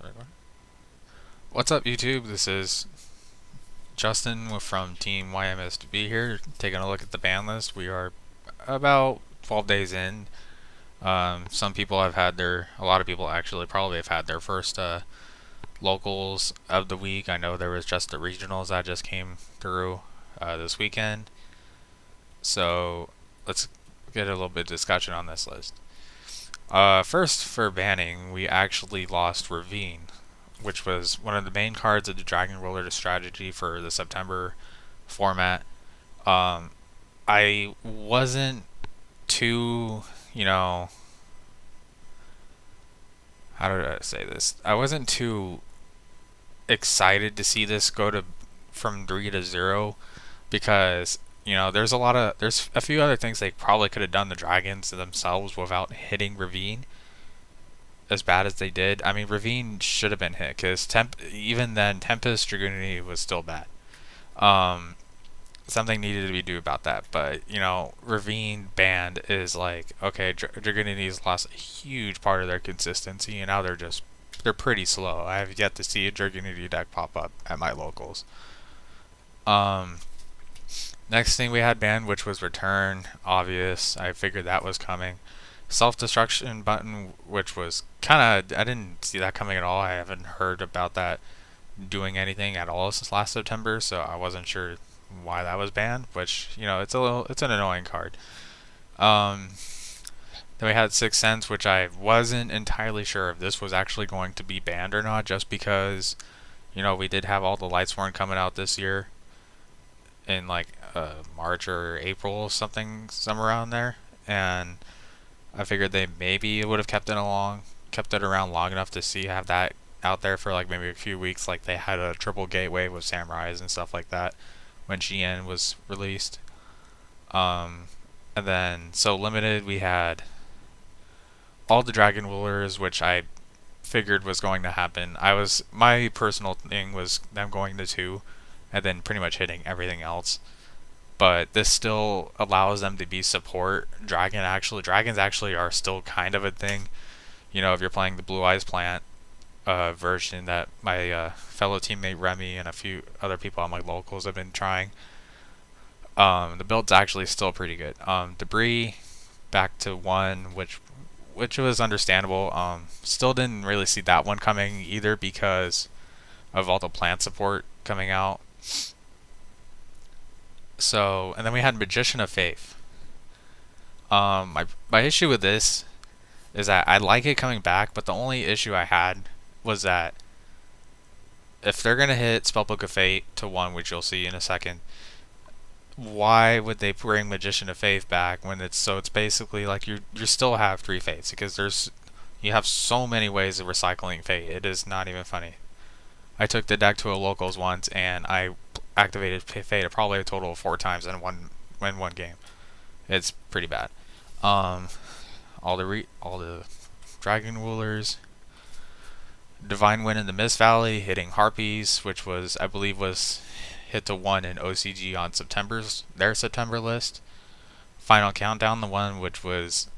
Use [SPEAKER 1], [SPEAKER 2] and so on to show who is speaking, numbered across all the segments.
[SPEAKER 1] Sorry, what? What's up, YouTube? This is Justin from TeamYMSB here, taking a look at the ban list. We are about 12 days in. Some people have had a lot of people actually probably have had their first locals of the week. I know there was just the regionals that just came through this weekend. So let's get a little bit of discussion on this list. First, for banning, we actually lost Ravine, which was one of the main cards of the Dragon Roller strategy for the September format. I wasn't too, how did I say this? I wasn't too excited to see this go to from 3 to 0 because there's a few other things they probably could have done the dragons themselves without hitting Ravine as bad as they did. I mean, Ravine should have been hit because even then Tempest Dragoonity was still bad. Something needed to be done about that, but Ravine band is like, okay, Dragoonity's lost a huge part of their consistency, and now they're pretty slow. I have yet to see a Dragoonity deck pop up at my locals. Next thing we had banned, which was Return. Obvious. I figured that was coming. Self-destruction button, which was I didn't see that coming at all. I haven't heard about that doing anything at all since last September, so I wasn't sure why that was banned, which, it's an annoying card. Then we had Sixth Sense, which I wasn't entirely sure if this was actually going to be banned or not, just because, we did have all the Lightsworn coming out this year in like March or April, somewhere around there, and I figured they maybe would have kept it around long enough to have that out there for like maybe a few weeks, like they had a triple gateway with samurais and stuff like that when GN was released. And then so limited, we had all the dragon rulers, which I figured was going to happen. My personal thing was them going to 2 and then pretty much hitting everything else. But this still allows them to be support. Dragons actually are still kind of a thing. If you're playing the Blue Eyes Plant version that my fellow teammate Remy and a few other people on my locals have been trying, the build's actually still pretty good. Debris back to 1, which was understandable. Still didn't really see that one coming either because of all the plant support coming out. So, and then we had Magician of Faith. My issue with this is that I like it coming back, but the only issue I had was that if they're gonna hit Spellbook of Fate to 1, which you'll see in a second, why would they bring Magician of Faith back when it's basically like you still have 3 fates, because you have so many ways of recycling fate. It is not even funny. I took the deck to a locals once and I activated fate probably a total of 4 times in one game. It's pretty bad. All the dragon rulers, Divine Wind in the Mist Valley hitting Harpies, which I believe was hit to 1 in OCG on their September list. Final Countdown, the one which was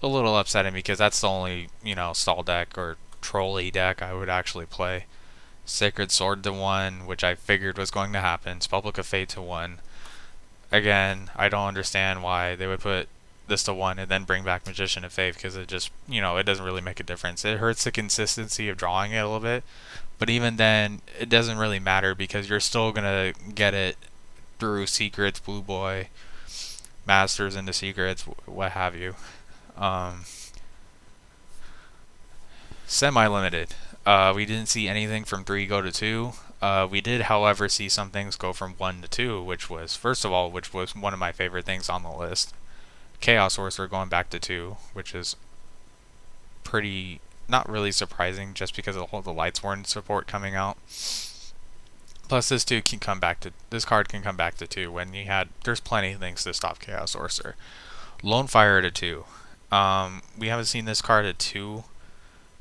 [SPEAKER 1] a little upsetting because that's the only stall deck or trolley deck I would actually play. Sacred Sword to 1, which I figured was going to happen. Spellbook of Fate to 1. Again, I don't understand why they would put this to 1 and then bring back Magician of Faith, because it just, it doesn't really make a difference. It hurts the consistency of drawing it a little bit, but even then, it doesn't really matter because you're still gonna get it through Secrets, Blue Boy, Masters into Secrets, what have you. Semi-limited. We didn't see anything from 3 go to 2. We did, however, see some things go from 1 to 2, which was one of my favorite things on the list. Chaos Sorcerer going back to 2, which is pretty not really surprising just because of all the Lightsworn support coming out. Plus, this card can come back to 2 when there's plenty of things to stop Chaos Sorcerer. Lone Fire to 2. We haven't seen this card at 2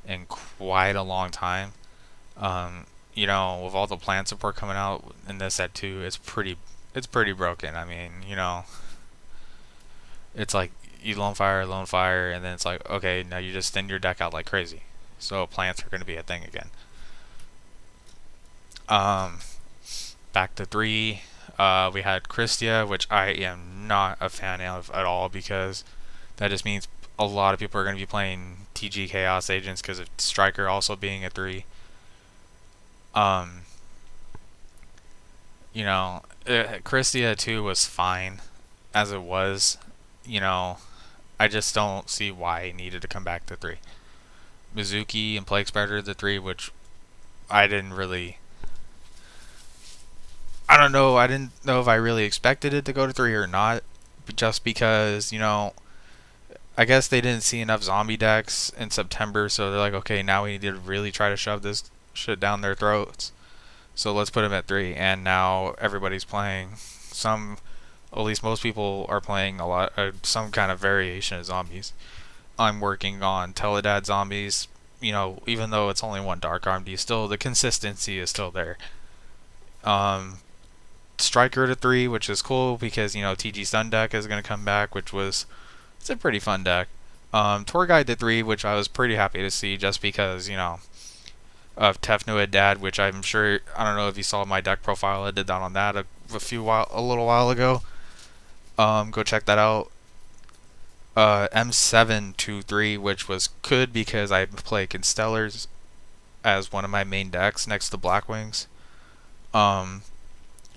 [SPEAKER 1] in quite a long time. With all the plant support coming out in this at 2, it's pretty broken. I mean, it's like you lone fire, and then it's like, okay, now you just thin your deck out like crazy. so plants are going to be a thing again. Back to 3, we had Christia, which I am not a fan of at all, because that just means a lot of people are going to be playing TG Chaos Agents because of Striker also being a 3. You know, Christia 2 was fine as it was. You know, I just don't see why it needed to come back to 3. Mizuki and Plague Spreader to 3, which I didn't really... I don't know. I didn't know if I really expected it to go to 3 or not, just because, you know, I guess they didn't see enough zombie decks in September, so they're like, okay, now we need to really try to shove this shit down their throats. So let's put them at 3, and now everybody's playing some, at least most people are playing a lot, some kind of variation of zombies. I'm working on Teledad zombies, you know, even though it's only one Dark RMD, still the consistency is still there. Striker to 3, which is cool because, you know, TG Stun deck is going to come back, which was, it's a pretty fun deck. Tour Guide to 3, which I was pretty happy to see just because, you know, of Tefnuid Dad, which I'm sure, I don't know if you saw my deck profile, I did that on that a little while ago. Go check that out. M7 to 3, which was good because I play Constellars as one of my main decks next to Blackwings.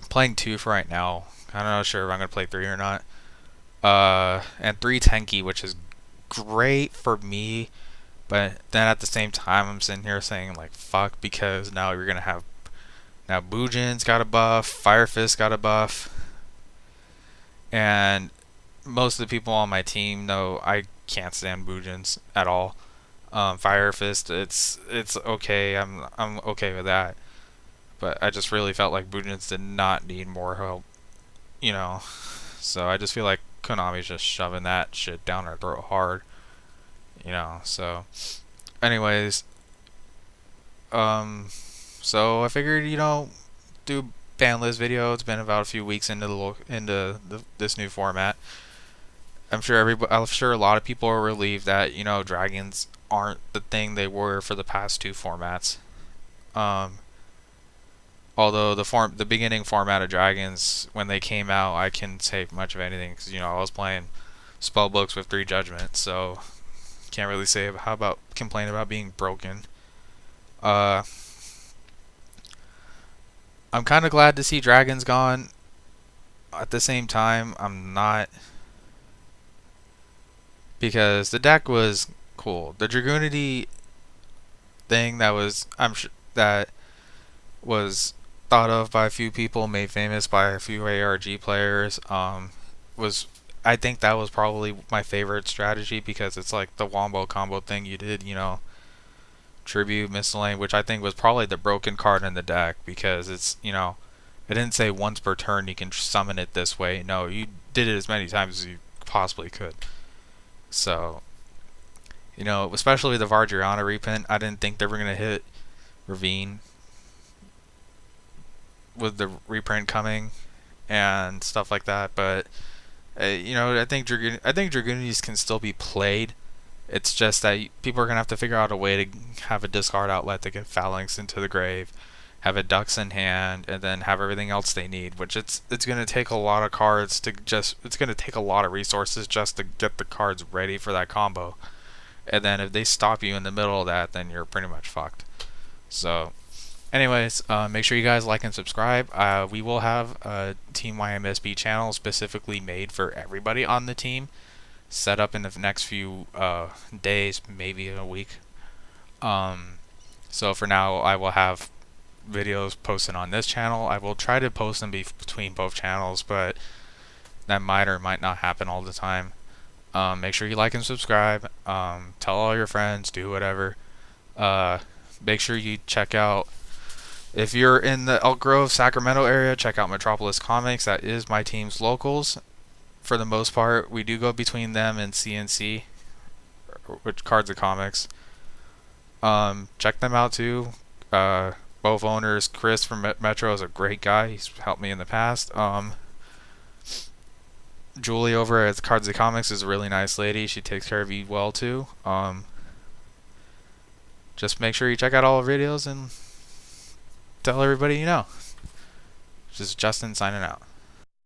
[SPEAKER 1] Playing 2 for right now. I'm not sure if I'm going to play 3 or not. And 3 Tenki, which is great for me, but then at the same time I'm sitting here saying like fuck, because now you're going to have, now Bujin's got a buff, Fire Fist got a buff, and most of the people on my team know I can't stand Bujins at all. Fire Fist, it's okay, I'm okay with that. But I just really felt like Bujins did not need more help, you know. So I just feel like Konami's just shoving that shit down our throat hard, you know. So, anyways, so I figured, you know, do ban list video. It's been about a few weeks into this new format. I'm sure a lot of people are relieved that, you know, dragons aren't the thing they were for the past 2 formats. Although the beginning format of Dragons, when they came out, I can say much of anything because, you know, I was playing spellbooks with 3 judgments, so can't really say complain about being broken. I'm kind of glad to see Dragons gone. At the same time, I'm not, because the deck was cool. The Dragoonity thing that was was thought of by a few people, made famous by a few ARG players, was, I think that was probably my favorite strategy, because it's like the wombo combo thing you did, you know, Tribute, Miscellane, which I think was probably the broken card in the deck, because it's, you know, it didn't say once per turn you can summon it this way. No, you did it as many times as you possibly could. So, you know, especially the Vardriana reprint, I didn't think they were going to hit Ravine with the reprint coming and stuff like that, but you know, I think Dragoonies can still be played. It's just that people are gonna have to figure out a way to have a discard outlet to get Phalanx into the grave, have a Ducks in hand, and then have everything else they need. Which it's gonna take a lot of cards to it's gonna take a lot of resources just to get the cards ready for that combo. And then if they stop you in the middle of that, then you're pretty much fucked. So, anyways, make sure you guys like and subscribe. We will have a TeamYMSB channel specifically made for everybody on the team, set up in the next few days, maybe in a week. So for now, I will have videos posted on this channel. I will try to post them between both channels, but that might or might not happen all the time. Make sure you like and subscribe. Tell all your friends, do whatever. Make sure you check out, if you're in the Elk Grove, Sacramento area, check out Metropolis Comics. That is my team's locals. For the most part, we do go between them and CNC, which Cards of Comics. Check them out too. Both owners, Chris from Metro is a great guy. He's helped me in the past. Julie over at Cards of Comics is a really nice lady. She takes care of you well too. just make sure you check out all the videos and tell everybody you know. This is Justin signing out.